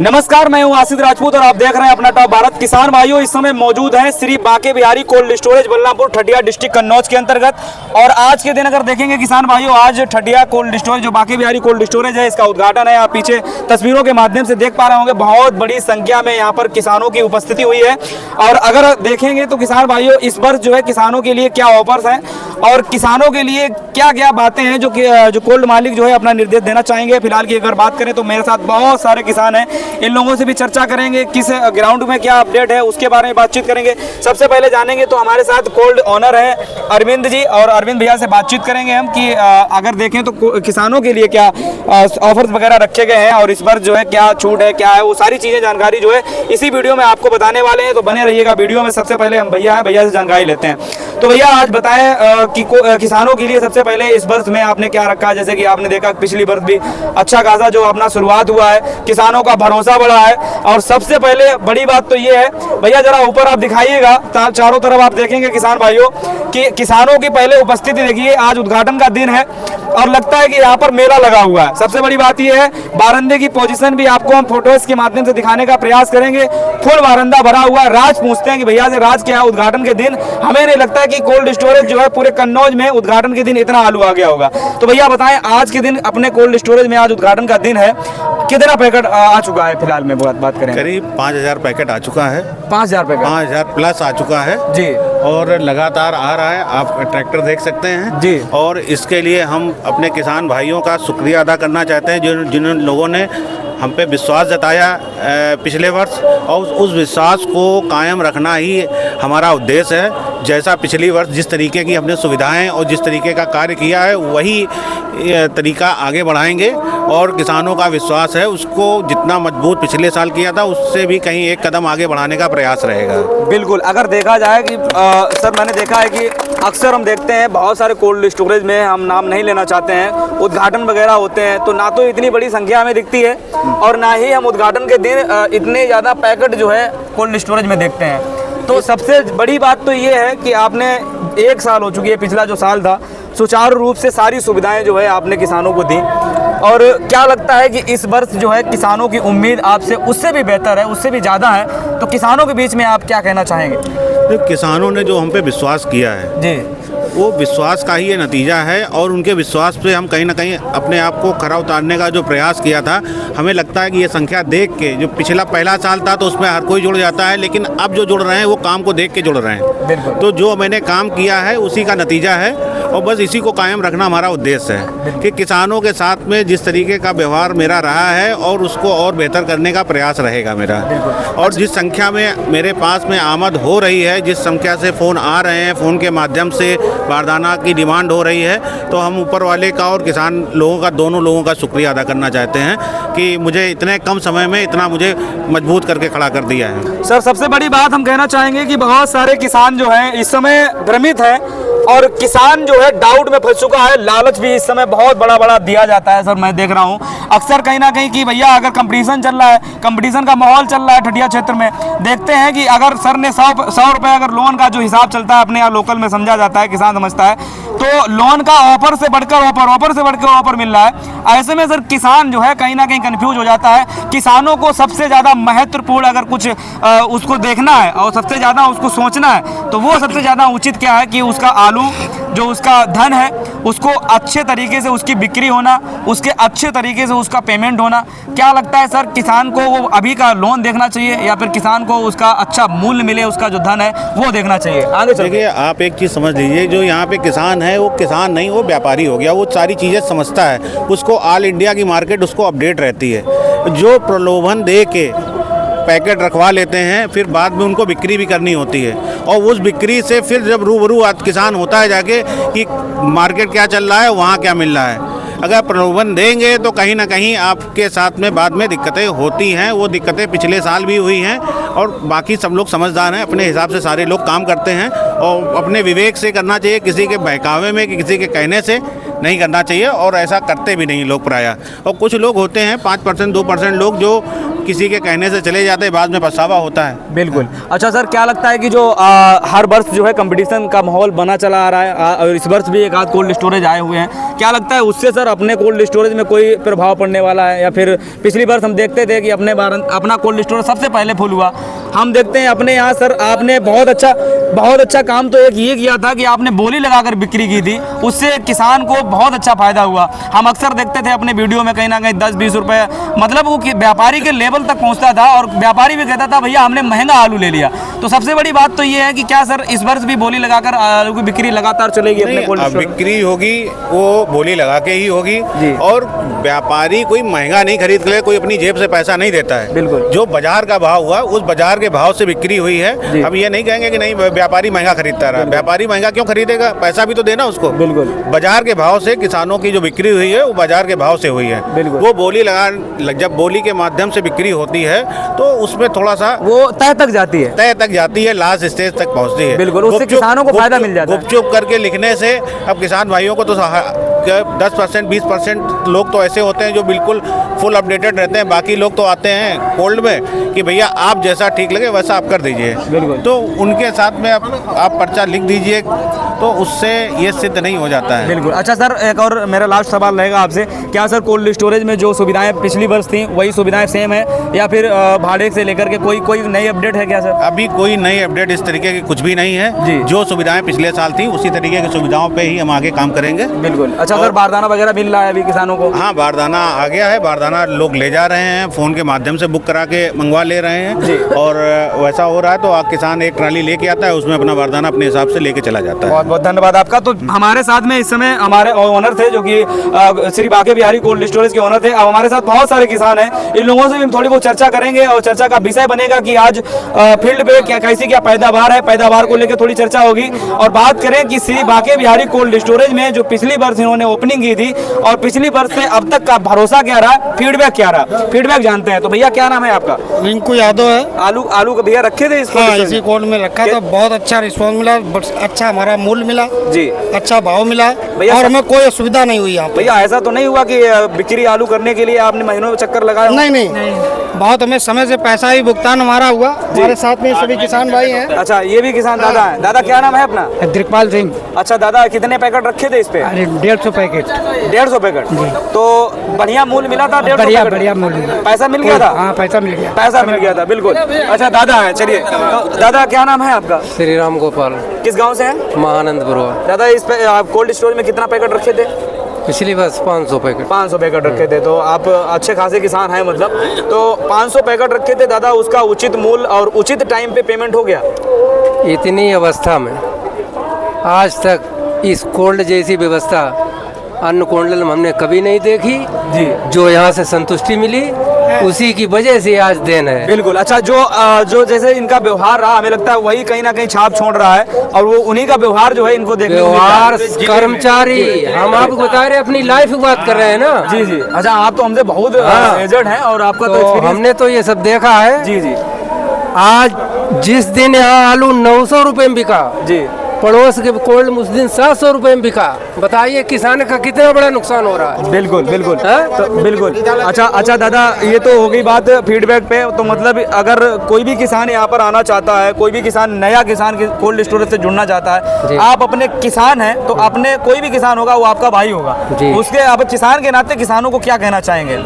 नमस्कार, मैं हूं आसिफ राजपूत और आप देख रहे हैं अपना टॉप भारत। किसान भाइयों, इस समय मौजूद हैं Shri Banke Bihari cold storage Balrampur Thatiya district Kannauj के अंतर्गत। और आज के दिन अगर देखेंगे किसान भाइयों, आज ठटिया कोल्ड स्टोरेज जो बांके बिहारी कोल्ड स्टोरेज है, इसका उद्घाटन है। आप पीछे तस्वीरों के माध्यम से देख पा रहे होंगे, बहुत बड़ी संख्या में यहाँ पर किसानों की उपस्थिति हुई है। और अगर देखेंगे तो किसान भाइयों, इस वर्ष जो है किसानों के लिए क्या ऑफर्स हैं और किसानों के लिए क्या क्या बातें हैं जो कोल्ड मालिक जो है अपना निर्देश देना चाहेंगे। फिलहाल की अगर बात करें तो मेरे साथ बहुत सारे किसान हैं, इन लोगों से भी चर्चा करेंगे, किस ग्राउंड में क्या अपडेट है उसके बारे में बातचीत करेंगे। सबसे पहले जानेंगे तो हमारे साथ कोल्ड ओनर है अरविंद जी, और अरविंद भैया से बातचीत करेंगे हम कि अगर देखें तो किसानों के लिए क्या ऑफर्स वगैरह रखे गए हैं और इस बार जो है क्या छूट है, क्या है, वो सारी चीज़ें जानकारी जो है इसी वीडियो में आपको बताने वाले हैं। तो बने रहिएगा वीडियो में। सबसे पहले हम भैया से जानकारी लेते हैं। तो भैया आज बताएं कि किसानों के लिए सबसे पहले इस वर्ष में आपने क्या रखा है। जैसे कि आपने देखा पिछली वर्ष भी अच्छा खासा जो अपना शुरुआत हुआ है, किसानों का भरोसा बढ़ा है। और सबसे पहले बड़ी बात तो ये है भैया, जरा ऊपर आप दिखाइएगा, चारों तरफ आप देखेंगे किसान भाइयों कि किसानों की पहले उपस्थिति देखिए। आज उद्घाटन का दिन है और लगता है कि यहाँ पर मेला लगा हुआ है। सबसे बड़ी बात यह है, बारंदे की पोजीशन भी आपको हम फोटोज के माध्यम से दिखाने का प्रयास करेंगे। फुल बारंदा भरा हुआ। राज पूछते हैं कि भैया से, राज क्या है उद्घाटन के दिन? हमें नहीं लगता है कि कोल्ड स्टोरेज जो है पूरे कन्नौज में उद्घाटन के दिन इतना आलू आ गया होगा। तो भैया बताएं, आज के दिन अपने कोल्ड स्टोरेज में आज उद्घाटन का दिन है, कितना पैकेट आ चुका है फिलहाल में बात करें? करीब 5000 पैकेट आ चुका है। 5000 पैकेट? 5000 प्लस आ चुका है जी, और लगातार आ रहा है। आप ट्रैक्टर देख सकते हैं जी। और इसके लिए हम अपने किसान भाइयों का शुक्रिया अदा करना चाहते हैं जिन लोगों ने हम पे विश्वास जताया पिछले वर्ष, और उस विश्वास को कायम रखना ही हमारा उद्देश्य है। जैसा पिछली वर्ष जिस तरीके की हमने सुविधाएं और जिस तरीके का कार्य किया है, वही तरीका आगे बढ़ाएंगे। और किसानों का विश्वास है, उसको जितना मजबूत पिछले साल किया था उससे भी कहीं एक कदम आगे बढ़ाने का प्रयास रहेगा। बिल्कुल। अगर देखा जाए कि सर, मैंने देखा है कि अक्सर हम देखते हैं बहुत सारे कोल्ड स्टोरेज में, हम नाम नहीं लेना चाहते हैं, उद्घाटन वगैरह होते हैं तो ना तो इतनी बड़ी संख्या में दिखती है और ना ही हम उद्घाटन के दिन इतने ज़्यादा पैकेट जो है कोल्ड स्टोरेज में देखते हैं। तो सबसे बड़ी बात तो ये है कि आपने 1 साल हो चुकी है, पिछला जो साल था, सुचारू रूप से सारी सुविधाएं जो है आपने किसानों को दी। और क्या लगता है कि इस वर्ष जो है किसानों की उम्मीद आपसे उससे भी बेहतर है, उससे भी ज़्यादा है। तो किसानों के बीच में आप क्या कहना चाहेंगे? तो किसानों ने जो हम पे विश्वास किया है जी, वो विश्वास का ही ये नतीजा है। और उनके विश्वास पे हम कहीं ना कहीं अपने आप को खरा उतारने का जो प्रयास किया था, हमें लगता है कि ये संख्या देख के, जो पिछला पहला साल था तो उसमें हर कोई जुड़ जाता है, लेकिन अब जो जुड़ रहे हैं वो काम को देख के जुड़ रहे हैं। बिल्कुल। तो जो मैंने काम किया है उसी का नतीजा है और बस इसी को कायम रखना हमारा उद्देश्य है कि किसानों के साथ में जिस तरीके का व्यवहार मेरा रहा है और उसको और बेहतर करने का प्रयास रहेगा मेरा। और जिस संख्या में मेरे पास में आमद हो रही है, जिस संख्या से फ़ोन आ रहे हैं, फ़ोन के माध्यम से बारदाना की डिमांड हो रही है, तो हम ऊपर वाले का और किसान लोगों का, दोनों लोगों का शुक्रिया अदा करना चाहते हैं कि मुझे इतने कम समय में इतना मुझे मजबूत करके खड़ा कर दिया है। सर, सबसे बड़ी बात हम कहना चाहेंगे कि बहुत सारे किसान जो हैं इस समय भ्रमित हैं और किसान जो है डाउट में फंस चुका है। लालच भी इस समय बहुत बड़ा दिया जाता है। सर, मैं देख रहा हूँ अक्सर कहीं ना कहीं कि भैया अगर कंपटीशन चल रहा है, कंपटीशन का माहौल चल रहा है ठटिया क्षेत्र में, देखते हैं कि अगर सर ने 100 रुपये अगर लोन का जो हिसाब चलता है अपने यहाँ लोकल में समझा जाता है, किसान समझता है, तो लोन का ऑफर से बढ़कर ऑफर मिल रहा है। ऐसे में सर किसान जो है कहीं ना कहीं कंफ्यूज हो जाता है। किसानों को सबसे ज़्यादा महत्वपूर्ण अगर कुछ उसको देखना है और सबसे ज़्यादा उसको सोचना है, तो वो सबसे ज़्यादा उचित क्या है कि उसका आलू जो उसका धन है उसको अच्छे तरीके से उसकी बिक्री होना, उसके अच्छे तरीके से उसका पेमेंट होना। क्या लगता है सर, किसान को वो अभी का लोन देखना चाहिए या फिर किसान को उसका अच्छा मूल्य मिले, उसका जो धन है वो देखना चाहिए? आगे देखिए, आप एक चीज़ समझ लीजिए, जो यहाँ पे किसान है वो किसान नहीं, वो व्यापारी हो गया। वो सारी चीज़ें समझता है, उसको ऑल इंडिया की मार्केट उसको अपडेट रहती है। जो प्रलोभन दे के पैकेट रखवा लेते हैं, फिर बाद में उनको बिक्री भी करनी होती है और उस बिक्री से फिर जब रूबरू किसान होता है जाके कि मार्केट क्या चल रहा है, वहाँ क्या मिल रहा है, अगर प्रलोभन देंगे तो कहीं ना कहीं आपके साथ में बाद में दिक्कतें होती हैं। वो दिक्कतें पिछले साल भी हुई हैं और बाकी सब लोग समझदार हैं, अपने हिसाब से सारे लोग काम करते हैं और अपने विवेक से करना चाहिए, किसी के बहकावे में कि किसी के कहने से नहीं करना चाहिए। और ऐसा करते भी नहीं लोग प्रायः। और कुछ लोग होते हैं 5% 2% लोग जो किसी के कहने से चले जाते हैं, बाद में पछतावा होता है। बिल्कुल। अच्छा सर, क्या लगता है कि जो हर वर्ष जो है कंपटीशन का माहौल बना चला आ रहा है और इस वर्ष भी एक आध कोल्ड स्टोरेज आए हुए हैं, क्या लगता है उससे सर अपने कोल्ड स्टोरेज में कोई प्रभाव पड़ने वाला है? या फिर पिछली बार हम देखते थे कि अपने बार अपना कोल्ड स्टोरेज सबसे पहले फुल हुआ। हम देखते हैं अपने यहाँ सर आपने बहुत अच्छा काम तो एक ये किया था कि आपने बोली लगाकर बिक्री की थी, उससे किसान को बहुत अच्छा फायदा हुआ। हम अक्सर देखते थे अपने वीडियो में कहीं ना कहीं 10-20 रुपए, मतलब वो व्यापारी के लेवल तक पहुंचता था और व्यापारी भी कहता था भैया हमने महंगा आलू ले लिया। तो सबसे बड़ी बात तो ये है कि क्या सर इस वर्ष भी बोली लगाकर आलू की बिक्री लगातार चलेगी अपने कोल्ड स्टोरेज? बिक्री होगी वो बोली लगा के ही होगी, और व्यापारी कोई महंगा नहीं खरीद ले, कोई अपनी जेब से पैसा नहीं देता है। बिल्कुल। जो बाजार का भाव हुआ उस बाजार के भाव से बिक्री हुई है। अब ये नहीं कहेंगे कि नहीं व्यापारी महंगा खरीदता रहा, व्यापारी महंगा क्यों खरीदेगा, पैसा भी तो देना उसको। बिल्कुल। बाजार के भाव से किसानों की जो बिक्री हुई है वो बाजार के भाव से हुई है। वो बोली जब बोली के माध्यम से बिक्री होती है तो उसमें थोड़ा सा वो तय तक जाती है, लास्ट स्टेज तक पहुंचती है। बिल्कुल, उससे किसानों को फायदा मिल जाता है। गुपचुप करके लिखने से अब किसान भाइयों को तो 10% 20% लोग तो ऐसे होते हैं जो बिल्कुल फुल अपडेटेड रहते हैं। बाकी लोग तो आते हैं कोल्ड में कि भैया आप जैसा ठीक लगे वैसा आप कर दीजिए। बिल्कुल। तो उनके साथ में आप पर्चा लिख दीजिए, तो उससे ये सिद्ध नहीं हो जाता है। बिल्कुल। अच्छा सर, एक और मेरा लास्ट सवाल रहेगा आपसे, क्या सर कोल्ड स्टोरेज में जो सुविधाएं पिछली वर्ष थी वही सुविधाएं सेम है या फिर भाड़े से लेकर के कोई नई अपडेट है क्या सर? अभी कोई नई अपडेट इस तरीके की कुछ भी नहीं है जी। जो सुविधाएं पिछले साल थी उसी तरीके की सुविधाओं पे ही हम आगे काम करेंगे। बिल्कुल। अच्छा सर, बारदाना वगैरह मिल रहा है अभी किसानों को? हाँ, बारदाना आ गया है, बारदाना लोग ले जा रहे हैं, फोन के माध्यम से बुक करा के मंगवा ले रहे हैं। और वैसा हो रहा है तो किसान एक ट्राली लेके आता है, उसमें अपना बारदाना अपने हिसाब से लेके चला जाता है। बहुत बहुत धन्यवाद आपका। तो हमारे साथ में इस समय हमारे ओनर थे जो कि श्री बाके बिहारी कोल्ड स्टोरेज के ओनर थे। अब हमारे साथ बहुत सारे किसान हैं, इन लोगों से भी हम थोड़ी बहुत चर्चा करेंगे और चर्चा का विषय बनेगा कि आज फील्ड पे कैसी क्या पैदावार है, पैदावार को लेकर थोड़ी चर्चा होगी। और बात करें कि श्री बाके बिहारी कोल्ड स्टोरेज में जो पिछली वर्ष इन्होंने ओपनिंग की थी और पिछली वर्ष से अब तक का भरोसा क्या रहा, फीडबैक क्या रहा, फीडबैक जानते हैं। तो भैया क्या नाम है आपका? रिंकू यादव है। आलू का भैया रखे थे हाँ, इसी कोल्ड में रखा था, बहुत अच्छा रिस्पॉन्स मिला, अच्छा हमारा मूल्य मिला जी, अच्छा भाव मिला और हमें कोई असुविधा नहीं हुई यहाँ पे। भैया ऐसा तो नहीं हुआ कि बिक्री आलू करने के लिए आपने महीनों में चक्कर लगाया? नहीं, बहुत हमें समय से पैसा ही भुगतान हमारा हुआ। हमारे साथ में सभी किसान भाई हैं। अच्छा, ये भी किसान दादा है। दादा क्या नाम है अपना? दिलपाल सिंह। अच्छा दादा, कितने पैकेट रखे थे इस पे? 150 पैकेट। 150 पैकेट। तो बढ़िया मूल्य मिला था? बढ़िया मूल्य। पैसा मिल गया था? हाँ, पैसा मिल गया, बिल्कुल। अच्छा दादा है, चलिए दादा क्या नाम है आपका? श्री राम गोपाल। किस गांव से हैं? महानंदपुर। दादा इस पे आप कोल्ड स्टोरेज में कितना पैकेट रखे थे? पिछली वर्ष 500 पैकेट। 500 पैकेट रखे थे। तो आप अच्छे खासे किसान हैं मतलब। तो 500 पैकेट रखे थे दादा, उसका उचित मूल्य और उचित टाइम पे पेमेंट हो गया? इतनी अवस्था में आज तक इस कोल्ड जैसी व्यवस्था अन्न कोंडल में हमने कभी नहीं देखी जी। जो यहाँ से संतुष्टि मिली उसी की वजह से आज देन है। बिल्कुल। अच्छा, जो जैसे इनका व्यवहार रहा, हमें लगता है वही कहीं ना कहीं छाप छोड़ रहा है और वो उन्हीं का व्यवहार जो है इनको देखने को मिलता है। व्यवहार, कर्मचारी, हम आपको बता रहे अपनी लाइफ की बात कर रहे हैं ना। जी जी। अच्छा, आप तो हमसे बहुत एजेड हैं और आपका तो हमने तो ये सब देखा है। जी जी। आज जिस दिन यहाँ आलू 900 रुपए में बिका जी, पड़ोस के कोल्ड में उस दिन 700 रुपए में बिका। बताइए किसान का कितना बड़ा नुकसान हो रहा है। बिल्कुल बिल्कुल तो बिल्कुल। अच्छा दादा, ये तो हो गई बात फीडबैक पे। तो मतलब अगर कोई भी किसान यहाँ पर आना चाहता है, कोई भी किसान नया किसान कोल्ड स्टोरेज से जुड़ना चाहता है, आप अपने किसान हैं तो अपने कोई भी किसान होगा वो आपका भाई होगा, उसके आप किसान के नाते किसानों को क्या कहना चाहेंगे?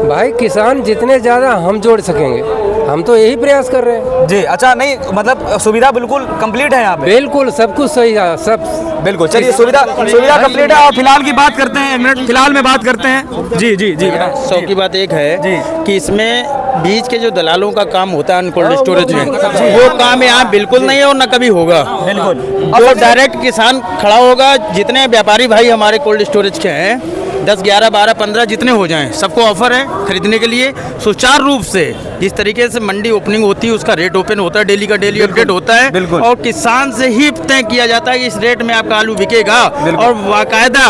भाई किसान जितने ज्यादा हम जोड़ सकेंगे, हम तो यही प्रयास कर रहे हैं जी। अच्छा, नहीं मतलब सुविधा बिल्कुल कंप्लीट है यहाँ पे? बिल्कुल, सब कुछ सही है, सब बिल्कुल। चलिए, सुविधा कंप्लीट है। और फिलहाल की बात करते हैं, एक मिनट फिलहाल में बात करते हैं। जी जी जी। सौ की बात एक है कि इसमें बीच के जो दलालों का काम होता है कोल्ड स्टोरेज में, वो काम यहाँ बिल्कुल नहीं है और न कभी होगा। बिल्कुल। और डायरेक्ट किसान खड़ा होगा। जितने व्यापारी भाई हमारे कोल्ड स्टोरेज के हैं, 10, 11, 12, 15 जितने हो जाएं, सबको ऑफर है खरीदने के लिए सुचारू रूप से। जिस तरीके से मंडी ओपनिंग होती है उसका रेट ओपन होता है, डेली का डेली अपडेट होता है और किसान से ही तय किया जाता है कि इस रेट में आपका आलू बिकेगा और बाकायदा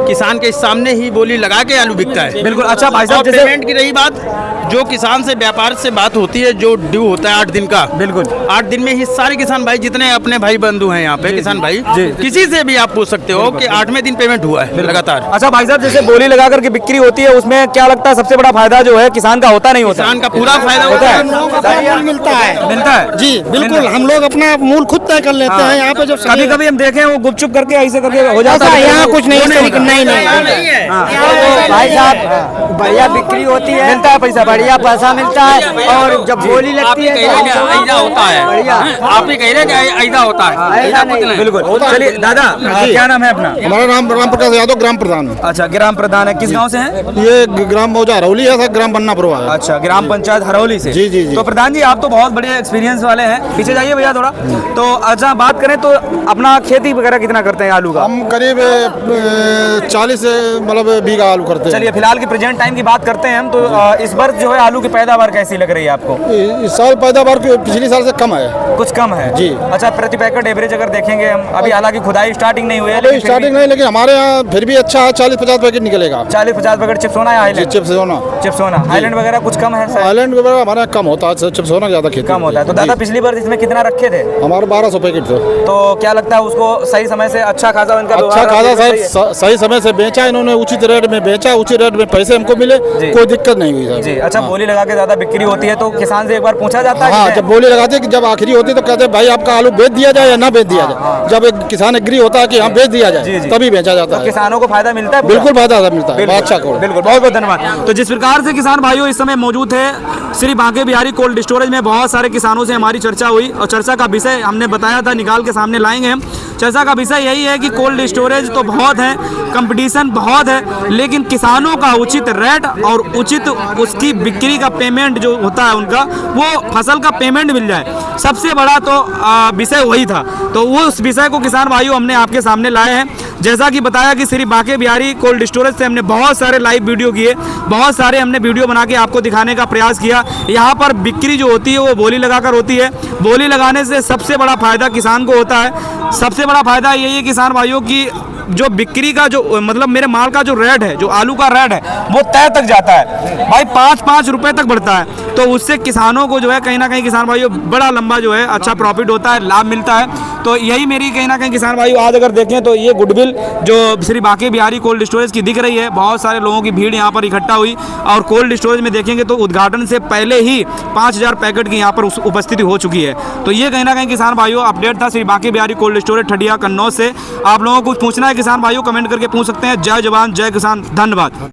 किसान के सामने ही बोली लगा के आलू बिकता है। बिल्कुल। अच्छा भाई साहब, पेमेंट की रही बात, जो किसान से व्यापार से बात होती है, जो ड्यू होता है 8 दिन का, बिल्कुल 8 दिन में ही सारे किसान भाई जितने अपने भाई बंधु हैं यहाँ पे किसान भाई, किसी से भी आप पूछ सकते हो कि 8वें दिन पेमेंट हुआ है लगातार। अच्छा भाई साहब, जैसे बोली लगा करके बिक्री होती है, उसमें क्या लगता है सबसे बड़ा फायदा जो है किसान का होता नहीं होता? किसान का पूरा फायदा होता है, मिलता है जी। बिल्कुल, हम लोग अपना मूल खुद तय कर लेते हैं। यहाँ पे जो कभी कभी हम देखें वो गुपचुप करके ऐसे करके हो जाता है, यहाँ कुछ नहीं का? नहीं भाई साहब बढ़िया बिक्री होती है, मिलता है पैसा? बढ़िया पैसा मिलता है। और जब बोली लगती है तो ऐसा होता है, बढ़िया। आप ही कह रहे हैं कि ऐसा होता है, ऐसा नहीं। बिल्कुल। चलिए दादा, क्या नाम है अपना? हमारा नाम राम प्रकाश यादव, ग्राम प्रधान। अच्छा, ग्राम प्रधान है, किस गांव से हैं? ये ग्राम मौजा हरौली है, ग्राम बन्नापुर है। अच्छा, ग्राम पंचायत हरौली से। जी, जी, जी। तो प्रधान जी, आप तो बहुत बड़े एक्सपीरियंस वाले हैं, पीछे जाइए भैया थोड़ा। तो अच्छा, बात करें तो अपना खेती वगैरह कितना करते हैं आलू का? हम करीब 40 मतलब बीघा आलू करते हैं। चलिए फिलहाल की प्रेजेंट टाइम की बात करते हैं हम। तो इस बार जो है आलू की पैदावार कैसी लग रही है आपको? इस साल पैदावार पिछले साल से कम है, कुछ कम है जी। अच्छा, प्रति पैकेट एवरेज अगर देखेंगे हम, अभी हालांकि खुदाई स्टार्टिंग नहीं हुई है, अभी लेकिन स्टार्टिंग नहीं, लेकिन हमारे यहाँ फिर भी अच्छा है, 40-50 पैकेट निकलेगा। 40-50 पैकेट चिप्स होना है हाईलैंड? चिप्स होना, चिप्स होना, हाईलैंड वगैरह कुछ कम है शायद? आइलैंड वगैरह हमारे यहाँ कम होता है, चिप्स होना ज़्यादा खेती कम होता है। तो दादा पिछली बार इसमें कितना रखे थे? हमारे 1200 पैकेट थे। तो क्या लगता है उसको सही समय से अच्छा खासा इनका अच्छा व्यवहार खासा सही है? साहब सही समय से बेचा, इन्होंने उचित रेट में बेचा, उचित रेट में पैसे हमको मिले, कोई दिक्कत नहीं हुई जी। सर। अच्छा, बोली लगा के ज्यादा बिक्री होती है तो किसान से एक बार पूछा जाता है? हाँ, कि जब बोली लगाते हैं कि जब आखिरी होती है तो कहते हैं भाई आपका आलू बेच दिया जाए या ना बेच दिया जाए। जब एक किसान एग्री होता है कि हाँ बेच दिया जी, जाए, जी। तभी बेचा जाता है। किसानों को फायदा मिलता है पूरा? बिल्कुल फायदा मिलता है, बादशाह को। बिल्कुल, बहुत बहुत धन्यवाद। तो जिस प्रकार से किसान भाइयों इस समय मौजूद है श्री बांके बिहारी कोल्ड स्टोरेज में, बहुत सारे किसानों से हमारी चर्चा हुई और चर्चा का विषय हमने बताया था, निकाल के सामने लाएंगे हम। चर्चा का विषय यही है कि कोल्ड स्टोरेज तो बहुत है, कंपटीशन बहुत है, लेकिन किसानों का उचित रेट और उचित उसकी बिक्री का पेमेंट जो होता है उनका, वो फसल का पेमेंट मिल जाए, सबसे बड़ा तो विषय वही था। तो वो उस विषय को किसान भाइयों हमने आपके सामने लाए हैं। जैसा कि बताया कि श्री बांके बिहारी कोल्ड स्टोरेज से हमने बहुत सारे लाइव वीडियो किए, बहुत सारे हमने वीडियो बना के आपको दिखाने का प्रयास किया। यहाँ पर बिक्री जो होती है वो बोली लगाकर होती है। बोली लगाने से सबसे बड़ा फायदा किसान को होता है। सबसे बड़ा फायदा यही है किसान भाइयों की, जो बिक्री का जो मतलब मेरे माल का जो रेट है, जो आलू का रेट है, वो तय तक जाता है भाई, 5-5 रुपए तक बढ़ता है। तो उससे किसानों को जो है कहीं ना कहीं किसान भाइयों बड़ा लंबा जो है अच्छा प्रॉफिट होता है, लाभ मिलता है। तो यही मेरी कहीं ना कहीं किसान भाइयों आज अगर देखें तो ये गुडविल जो श्री बांके बिहारी कोल्ड स्टोरेज की दिख रही है, बहुत सारे लोगों की भीड़ यहाँ पर इकट्ठा हुई। और कोल्ड स्टोरेज में देखेंगे तो उद्घाटन से पहले ही 5000 पैकेट की यहाँ पर उपस्थिति हो चुकी है। तो ये कहीं ना कहीं किसान भाइयों अपडेट था श्री बांके बिहारी कोल्ड स्टोरेज ठडिया कन्नौज से। आप लोगों को कुछ पूछना है किसान भाइयों, कमेंट करके पूछ सकते हैं। जय जवान जय किसान, धन्यवाद।